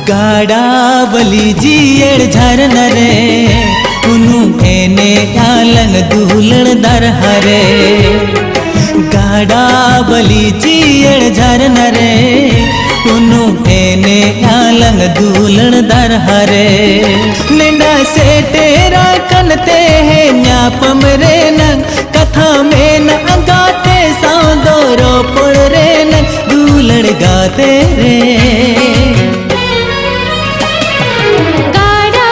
गाड़ा बली जियड़ झरन रे उनु एने आलंग दूलण दर हरे। गाड़ा बली जियड़ झरन रे उनु एने आलंग दूलण दर हरे। निंदा से तेरा कनते है न्यापम रे न कथा में न गाते सादोरो पड़ रे न दूलण गाते रे। गाड़ा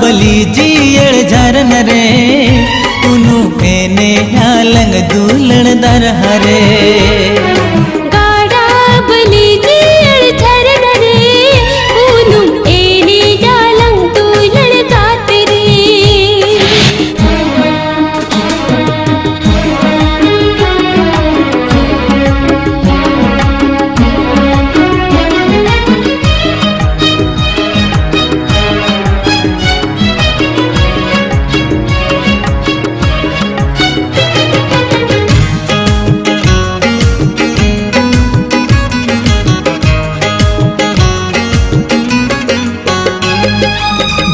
बली जियड़ झरन रे उनु एने आलंग दूलण दर हरे। गाड़ा बली जियड़ झरन रे उनु एने आलंग दूलण गाते रे।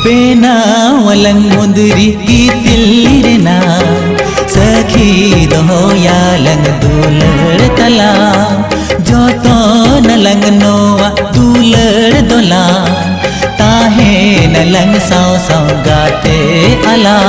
बेना वलंग मुंदरी की तिल्लिरना सखी दो यालंग दूलड़ तला जो तो नलंग नोवा दूलड़ दोला ताहे नलंग साव साव गाते अला।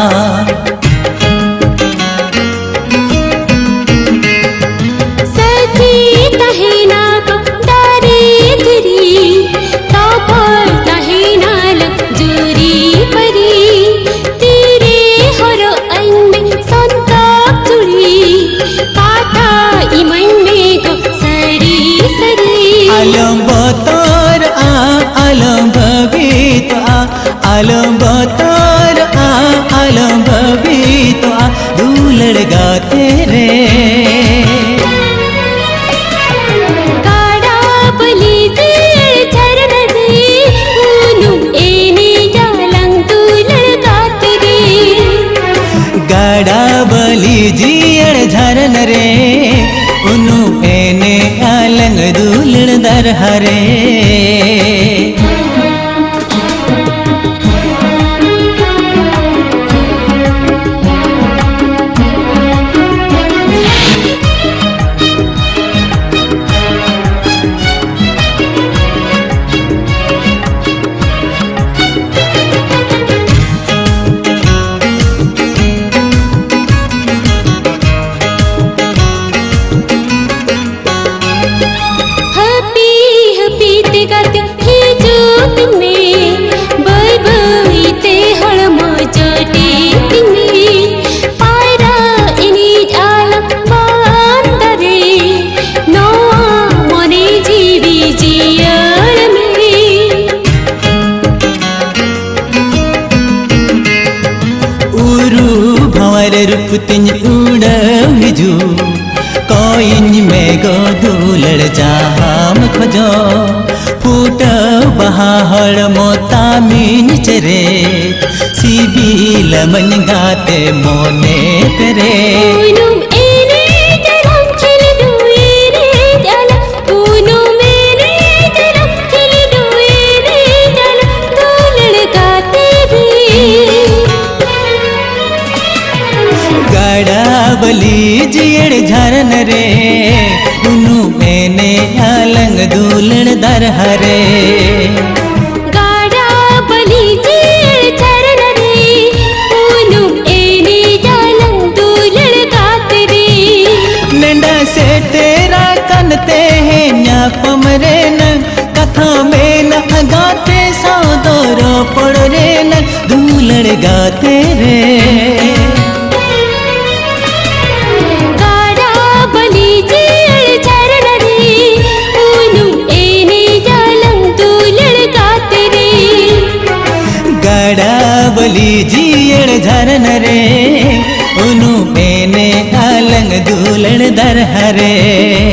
आलम बतौर आलम भभी तो दूलड़ गाते रे। गाड़ा बली जियड़ झरन रे उनु एने आलंग दूलण गाते रे। गाड़ा बली जियड़ झरन रे उनु एने आलंग दूलण दर हरे। रूप तिन उड़ हिजू कोइन में गो दूलड़ जाम खोजो फूट बहाड़ मोता मीन चरे सीबील मन गाते मोने तेरे। गाड़ा बली जियड़ झरन रे उनु एने आलंग दूलण दर हरे। गाड़ा बली जियड़ झरन रे उनु एने आलंग दूलण गाते रे। नंदा से तेरा कनते है न्यापम रे न कथा में न गाते सादोरो पड़ रे न दूलण गाते रे। बली जियड़ झरन रे उनु एने बाबली जीण झरन रे उनु एने आलंग दूलण दर हरे।